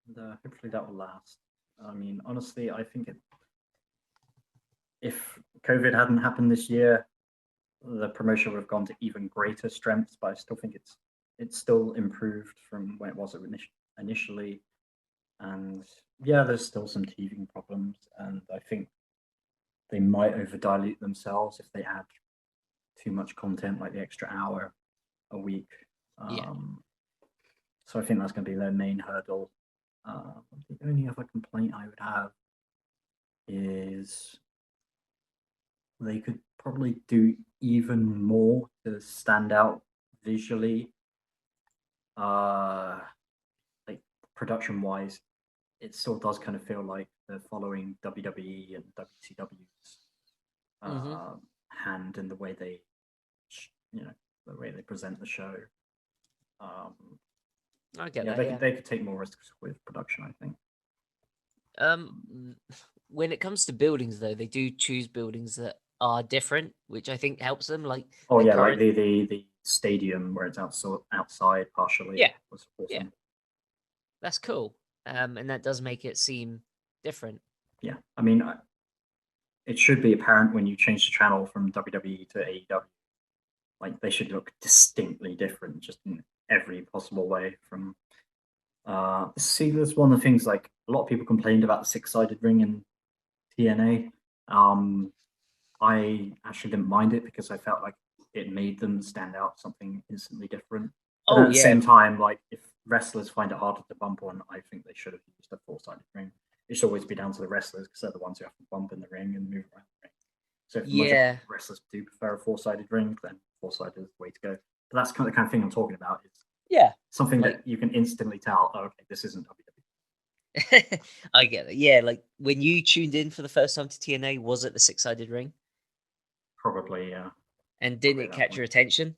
S2: And hopefully that will last. I mean, honestly, I think if COVID hadn't happened this year, the promotion would have gone to even greater strengths. But I still think it's still improved from when it was initially. And yeah, there's still some teething problems, and I think they might over dilute themselves if they add too much content, like the extra hour a week.
S1: Yeah.
S2: So I think that's going to be their main hurdle. The only other complaint I would have is they could probably do even more to stand out visually. Like production wise, it still does kind of feel like they're following WWE and WCW's hand in the way they, the way they present the show.
S1: I get that.
S2: They could take more risks with production, I think.
S1: When it comes to buildings, though, they do choose buildings that are different, which I think helps them. Like,
S2: like the stadium where it's outside partially.
S1: Yeah,
S2: was awesome.
S1: Yeah, that's cool. And that does make it seem different.
S2: Yeah, I mean, it should be apparent when you change the channel from WWE to AEW. Like, they should look distinctly different, just in every possible way. From see, that's one of the things. Like, a lot of people complained about the six-sided ring in TNA. I actually didn't mind it because I felt like it made them stand out something instantly different. But at the same time, like, if wrestlers find it harder to bump on, I think they should have used a four-sided ring. It should always be down to the wrestlers because they're the ones who have to bump in the ring and move around the ring. So if the wrestlers do prefer a four-sided ring, then four-sided is the way to go. But that's the kind of thing I'm talking about. It's something that you can instantly tell, oh, okay, this isn't WWE.
S1: I get it. Yeah, like when you tuned in for the first time to TNA, was it the six-sided ring?
S2: Probably, yeah.
S1: And didn't it catch your attention?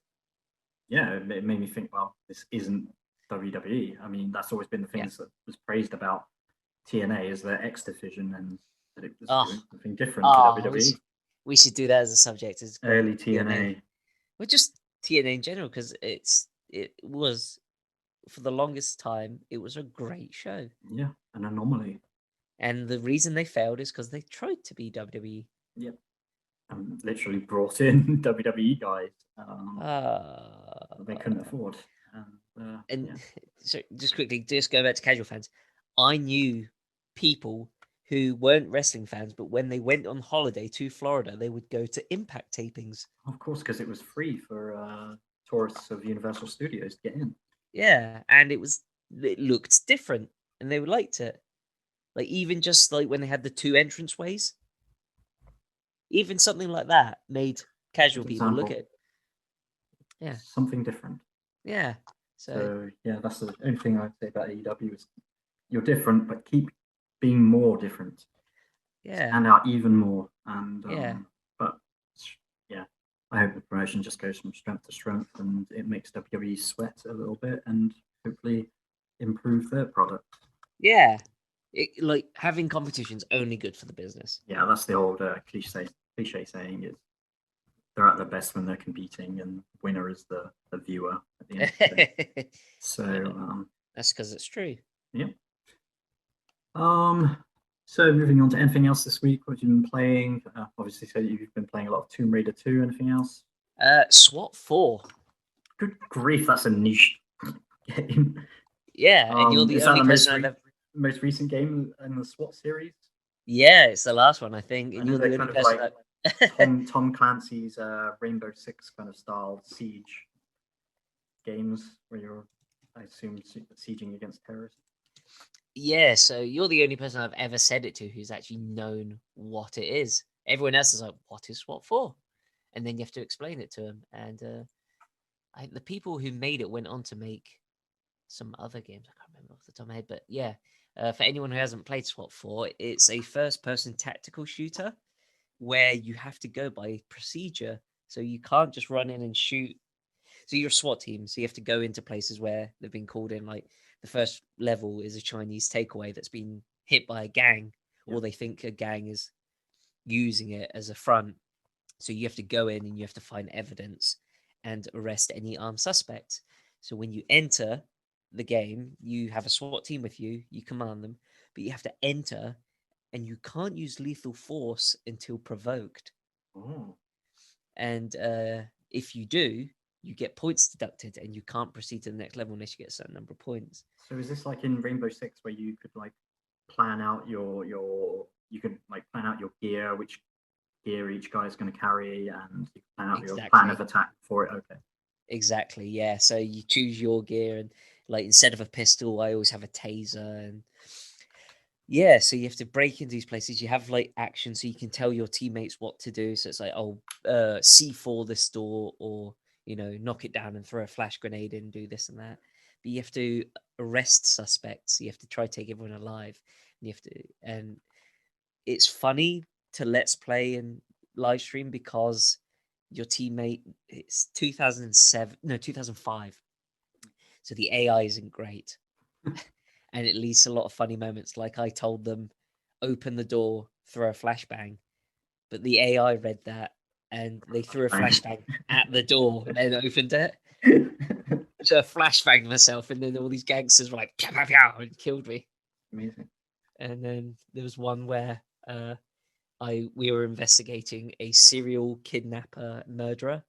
S2: Yeah, it made me think, well, this isn't WWE. I mean, that's always been the things that was praised about TNA is their X division, and that it was doing something different to WWE.
S1: We should do that as a subject. As
S2: early TNA.
S1: Well, just TNA in general, because it was, for the longest time, it was a great show.
S2: Yeah, an anomaly.
S1: And the reason they failed is because they tried to be WWE.
S2: Yep. And literally brought in WWE guys. They couldn't afford.
S1: So, just quickly, just go back to casual fans. I knew people who weren't wrestling fans, but when they went on holiday to Florida, they would go to Impact tapings.
S2: Of course, because it was free for tourists of Universal Studios to get in.
S1: Yeah, and it looked different, and they liked it. Like, even just like when they had the two entranceways, even something like that made casual people look at it. Yeah,
S2: something different.
S1: Yeah.
S2: So yeah, that's the only thing I'd say about AEW is you're different, but keep being more different.
S1: Yeah.
S2: Stand out even more. And but yeah, I hope the promotion just goes from strength to strength and it makes WWE sweat a little bit and hopefully improve their product.
S1: Yeah. Like, having competition's only good for the business.
S2: Yeah, that's the old cliche saying is they're at their best when they're competing, and winner is the viewer at the end of the day. So
S1: that's because it's true.
S2: Yeah. So moving on to anything else this week, what have you been playing? Obviously, so you've been playing a lot of Tomb Raider 2. Anything else?
S1: SWAT 4.
S2: Good grief, that's a niche game.
S1: Yeah, and you're the only person
S2: most recent game in the SWAT series?
S1: Yeah, it's the last one, I think,
S2: I
S1: and
S2: know
S1: you're the
S2: they're
S1: only
S2: kind of
S1: person
S2: like
S1: that.
S2: Tom Clancy's Rainbow Six kind of style siege games where you're, I assume, sieging against terrorists.
S1: Yeah, so you're the only person I've ever said it to who's actually known what it is. Everyone else is like, "What is SWAT for?" And then you have to explain it to them. And the people who made it went on to make some other games. I can't remember off the top of my head, but yeah. For anyone who hasn't played SWAT 4, it's a first-person tactical shooter where you have to go by procedure. So you can't just run in and shoot. So you're a SWAT team, so you have to go into places where they've been called in. Like the first level is a Chinese takeaway that's been hit by a gang,
S2: Yeah.
S1: or they think a gang is using it as a front. So you have to go in and you have to find evidence and arrest any armed suspects. So when you enter the game, you have a SWAT team with you, you command them, but you have to enter and you can't use lethal force until provoked.
S2: Oh.
S1: And if you do, you get points deducted and you can't proceed to the next level unless you get a certain number of points.
S2: So is this like in Rainbow Six where you could like plan out your you could like plan out your gear, which gear each guy's going to carry, and you plan out your plan of
S1: Exactly.
S2: attack for it? Okay.
S1: Exactly. Yeah. So you choose your gear, and like instead of a pistol, I always have a taser. And yeah, so you have to break into these places. You have like action, so you can tell your teammates what to do. So it's like, oh, C4 this door, or knock it down and throw a flash grenade in, do this and that. But you have to arrest suspects. You have to try to take everyone alive, and you have to. And it's funny to let's play and live stream because your teammate. It's 2007, no 2005. So the AI isn't great, and it leads to a lot of funny moments. Like I told them, open the door, throw a flashbang, but the AI read that and they threw a flashbang at the door and then opened it. So I flashbanged myself, and then all these gangsters were like, "Pow, pow, pow," and killed me.
S2: Amazing.
S1: And then there was one where we were investigating a serial kidnapper murderer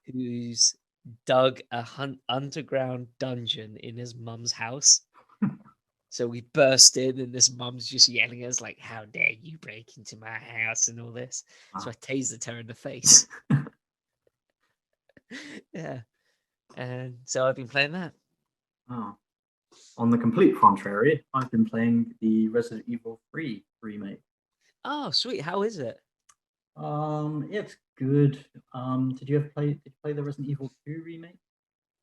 S1: who's dug a underground dungeon in his mum's house. So we burst in, and this mum's just yelling at us like, "How dare you break into my house?" and all this. So I tasered her in the face. Yeah, and so I've been playing that.
S2: Oh. On the complete contrary, I've been playing the Resident Evil 3 remake.
S1: Oh, sweet! How is it?
S2: It's good. Did you play the Resident Evil 2 remake?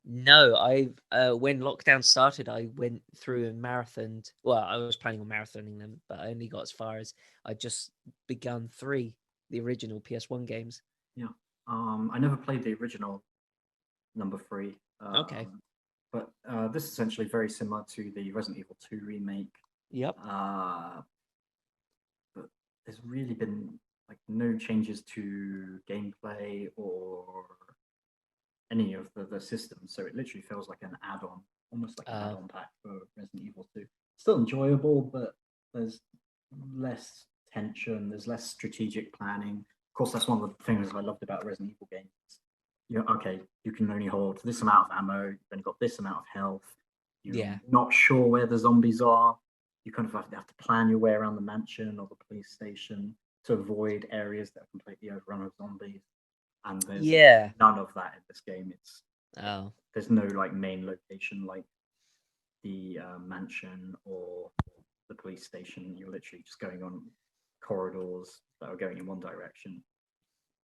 S1: No, I when lockdown started, I went through and marathoned. Well, I was planning on marathoning them, but I only got as far as I just begun 3, the original PS1 games.
S2: Yeah. I never played the original number 3.
S1: Okay.
S2: But this is essentially very similar to the Resident Evil 2 remake.
S1: Yep.
S2: But there's really been like no changes to gameplay or any of the systems. So it literally feels like an add-on, almost like an add-on pack for Resident Evil 2. Still enjoyable, but there's less tension, there's less strategic planning. Of course, that's one of the things I loved about Resident Evil games. Okay, you can only hold this amount of ammo, you've only got this amount of health, you're not sure where the zombies are. You kind of have to plan your way around the mansion or the police station to avoid areas that are completely overrun with zombies. And there's none of that in this game. There's no like main location like the mansion or the police station. You're literally just going on corridors that are going in one direction.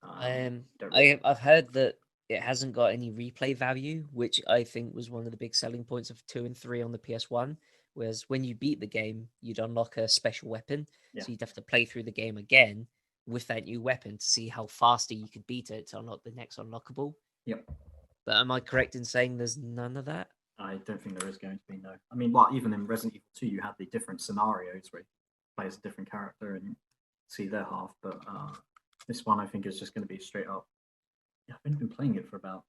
S1: I've heard that it hasn't got any replay value, which I think was one of the big selling points of 2 and 3 on the PS1. Whereas when you beat the game, you'd unlock a special weapon, so you'd have to play through the game again with that new weapon to see how faster you could beat it to unlock the next unlockable.
S2: Yep.
S1: But am I correct in saying there's none of that?
S2: I don't think there is going to be, no. I mean, well, even in Resident Evil 2, you have the different scenarios where you play as a different character and see their half. But this one, I think, is just going to be straight up. Yeah, I've only been playing it for about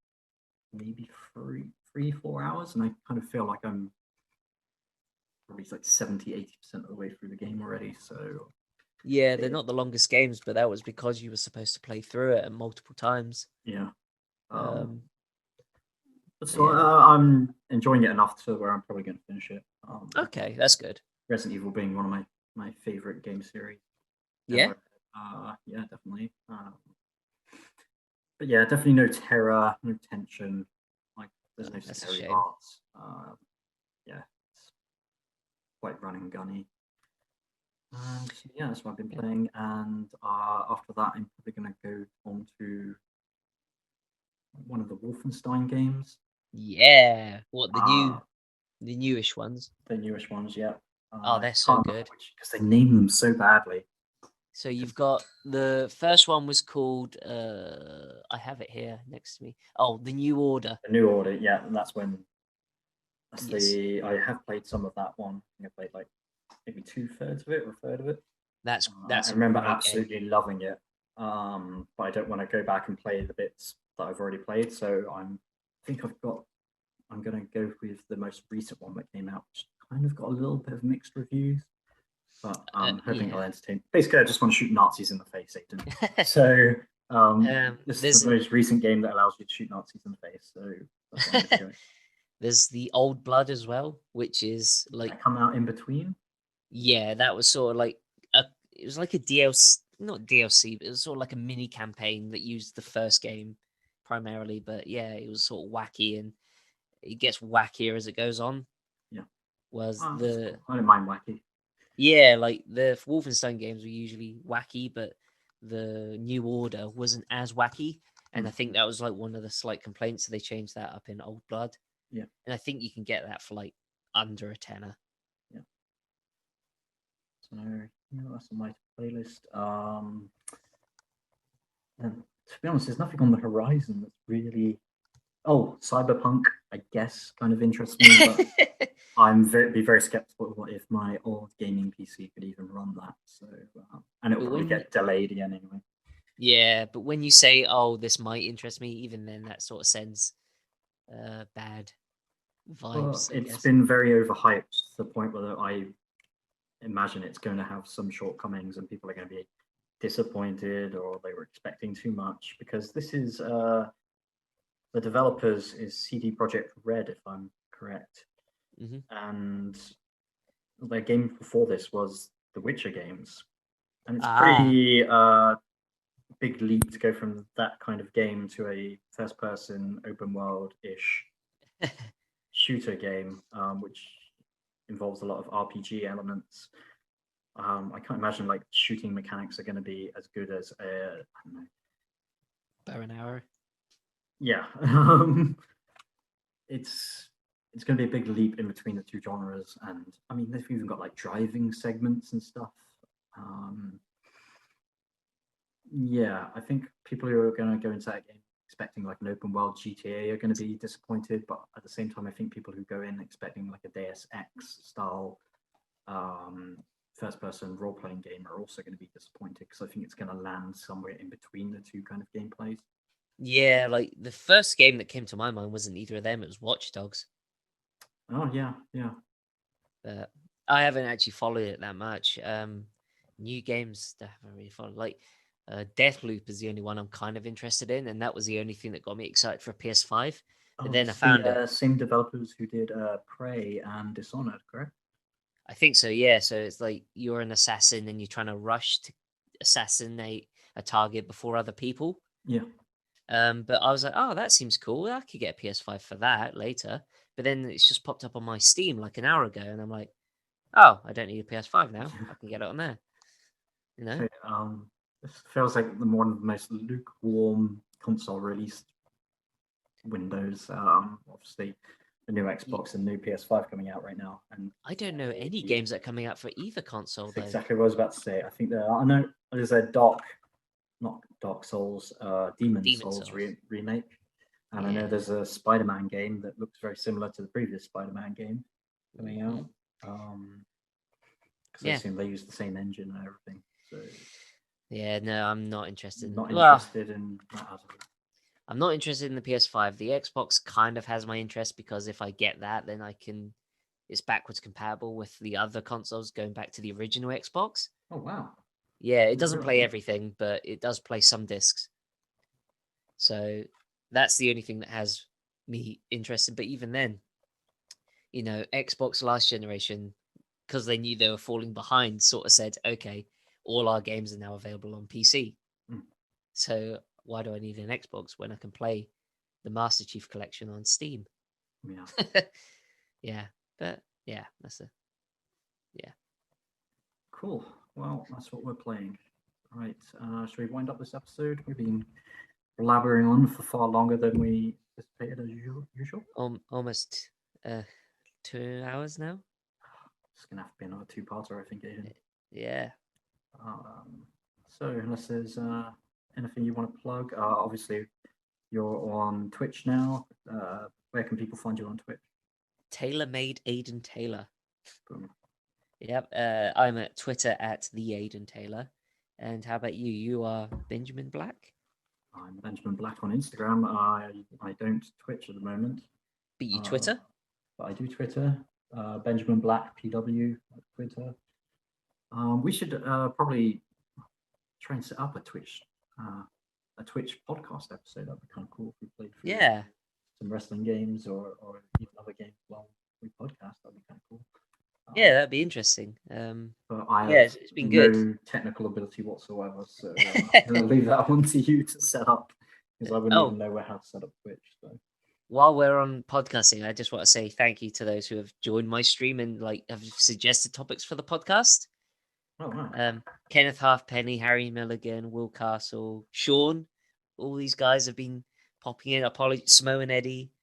S2: maybe 4 hours, and I kind of feel like I'm probably like 70-80% of the way through the game already. So
S1: yeah, they're not the longest games, but that was because you were supposed to play through it multiple times.
S2: Yeah.
S1: So
S2: I'm enjoying it enough to where I'm probably going to finish it.
S1: Okay, that's good.
S2: Resident Evil being one of my my favorite game series
S1: Yeah.
S2: ever. Yeah, definitely. But yeah, definitely no terror, no tension. Like there's
S1: Oh,
S2: no
S1: that's a
S2: scary
S1: shame.
S2: parts. Yeah, it's quite run and gunny. And yeah, that's what I've been
S1: Yeah.
S2: playing. And after that, I'm probably going to go on to one of the Wolfenstein games.
S1: Yeah. What
S2: Uh,
S1: the newish ones?
S2: the newest ones, yeah.
S1: Oh,
S2: I
S1: they're so
S2: can't remember
S1: good.
S2: which because they name them so badly.
S1: So you've got the first one was called I have it here next to me. Oh, the New Order.
S2: The New Order, yeah, and that's
S1: Yes.
S2: I have played some of that one. I think I played like maybe 2/3 of it or a third of it. I
S1: That's a
S2: remember
S1: great game.
S2: absolutely loving it, but I don't want to go back and play the bits that I've already played. So I think I'm going to go with the most recent one that came out, which kind of got a little bit of mixed reviews, but I'm hoping it'll
S1: Yeah.
S2: entertain. Basically, I just want to shoot Nazis in the face, Aiden. So this is
S1: There's
S2: the most recent game that allows you to shoot Nazis in the face. So that's what I'm going to be doing.
S1: there's the Old Blood as well, which is
S2: Did
S1: like
S2: that come out in between?
S1: yeah, that was sort of like it was like a DLC, not DLC, but it was sort of like a mini campaign that used the first game primarily. But yeah, it was sort of wacky and it gets wackier as it goes on.
S2: Yeah.
S1: Was
S2: Oh, that's
S1: the
S2: cool. I don't mind wacky.
S1: yeah, like the Wolfenstein games were usually wacky, but the New Order wasn't as wacky. And I
S2: Mm.
S1: think that was like one of the slight complaints. So they changed that up in Old Blood.
S2: Yeah.
S1: And I think you can get that for like under a tenner.
S2: Yeah. So yeah, that's on my playlist. And to be honest, there's nothing on the horizon that's really. Oh, Cyberpunk, I guess, kind of interests me, but be very skeptical if my old gaming PC could even run that. So, and it'll
S1: But
S2: probably get delayed again anyway.
S1: yeah, but when you say, "Oh, this might interest me," even then, that sort of sends bad
S2: Well,
S1: vibes, I
S2: it's
S1: guess.
S2: been very overhyped to the point where I imagine it's going to have some shortcomings and people are going to be disappointed or they were expecting too much because this is the developers is CD Projekt Red, if I'm correct, and their game before this was the Witcher games, and it's
S1: Ah,
S2: pretty big leap to go from that kind of game to a first-person open world-ish shooter game, which involves a lot of RPG elements. I can't imagine like shooting mechanics are going to be as good as I don't know.
S1: bow and arrow.
S2: Yeah, it's going to be a big leap in between the two genres, and I mean they've even got like driving segments and stuff. Yeah, I think people who are going to go into that game expecting like an open world GTA are going to be disappointed, but at the same time, I think people who go in expecting like a Deus Ex style first person role playing game are also going to be disappointed because I think it's going to land somewhere in between the two kind of gameplays.
S1: Yeah, like the first game that came to my mind wasn't either of them. It was Watch Dogs.
S2: Oh yeah, yeah.
S1: But I haven't actually followed it that much. New games I haven't really followed. Like Deathloop is the only one I'm kind of interested in, and that was the only thing that got me excited for PS5. But
S2: Oh,
S1: then I
S2: it's
S1: found it.
S2: the same developers who did Prey and Dishonored, correct?
S1: I think so, yeah. So it's like you're an assassin and you're trying to rush to assassinate a target before other people.
S2: Yeah.
S1: But I was like, oh, that seems cool. I could get a PS5 for that later. But then it's just popped up on my Steam like an hour ago, and I'm like, oh, I don't need a PS5 now. I can get it on there. You know?
S2: So, this feels like one of the most lukewarm console released windows. Obviously, the new Xbox and new PS5 coming out right now, and
S1: I don't know any games that are coming out for either console
S2: that's
S1: though.
S2: exactly what I was about to say. I think I know there's a not Dark Souls, Demon
S1: Demon
S2: Souls
S1: Souls.
S2: remake, and I know
S1: Yeah.
S2: there's a Spider-Man game that looks very similar to the previous Spider-Man game coming out. Because I
S1: Yeah.
S2: assume they use the same engine and everything. So
S1: Yeah, no, I'm not interested.
S2: not
S1: Well,
S2: interested in that at all.
S1: I'm not interested in the PS5. The Xbox kind of has my interest because if I get that, then I can. It's backwards compatible with the other consoles going back to the original Xbox.
S2: Oh wow!
S1: Yeah, it doesn't
S2: Really?
S1: play everything, but it does play some discs. So that's the only thing that has me interested. But even then, Xbox last generation because they knew they were falling behind, sort of said, okay, all our games are now available on PC.
S2: Mm.
S1: So why do I need an Xbox when I can play the Master Chief Collection on Steam?
S2: Yeah.
S1: Yeah, but yeah, that's yeah.
S2: Cool. Well, that's what we're playing. All right. Should we wind up this episode? We've been blabbering on for far longer than we anticipated as usual.
S1: Almost 2 hours now.
S2: It's gonna have to be another two-parter, I think, Aiden.
S1: Yeah.
S2: So unless there's anything you want to plug, obviously you're on Twitch now. Where can people find you on Twitch?
S1: Tailor-made Aiden Taylor.
S2: Boom.
S1: Yep. I'm at Twitter at the Aiden Taylor. And how about you? You are Benjamin Black.
S2: I'm Benjamin Black on Instagram. I don't Twitch at the moment.
S1: But you Twitter?
S2: But I do Twitter. Benjamin Black PW at Twitter. We should probably try and set up a Twitch podcast episode. That'd be kind of cool if we played through some wrestling games or even other games while we podcast. That'd be kind of cool.
S1: Yeah, that'd be interesting.
S2: But I have
S1: it's been
S2: no
S1: good.
S2: technical ability whatsoever, so I'm going to leave that one to you to set up because I wouldn't even know how to set up Twitch. So.
S1: While we're on podcasting, I just want to say thank you to those who have joined my stream and have suggested topics for the podcast.
S2: Oh, wow.
S1: Kenneth Halfpenny, Harry Milligan, Will Castle, Sean, all these guys have been popping in. Smo and Eddie.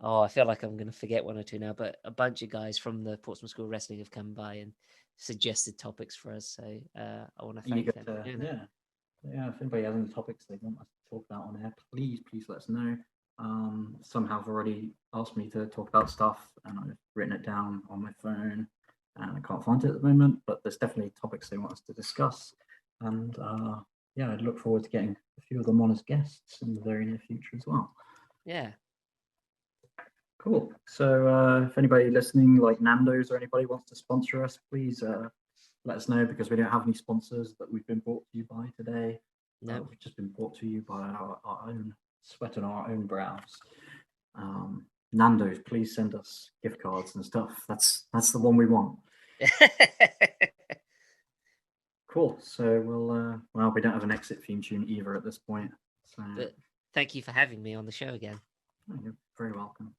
S1: I feel like I'm going to forget one or two now, but a bunch of guys from the Portsmouth School of Wrestling have come by and suggested topics for us. So I want to thank them.
S2: Yeah. If anybody has any topics they want us to talk about on air, please let us know. Some have already asked me to talk about stuff, and I've written it down on my phone, and I can't find it at the moment. But there's definitely topics they want us to discuss, and I'd look forward to getting a few of them on as guests in the very near future as well.
S1: Yeah.
S2: Cool. So if anybody listening, like Nando's or anybody wants to sponsor us, please let us know, because we don't have any sponsors that we've been brought to you by today.
S1: No,
S2: we've just been brought to you by our own sweat and our own brows. Nando's, please send us gift cards and stuff. That's the one we want. Cool. So well, we don't have an exit theme tune either at this point. So
S1: but thank you for having me on the show again.
S2: You're very welcome.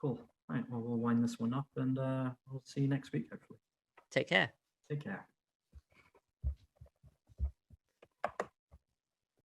S2: Cool. Right. Well, we'll wind this one up, and we'll see you next week, hopefully.
S1: Take care.
S2: Take care.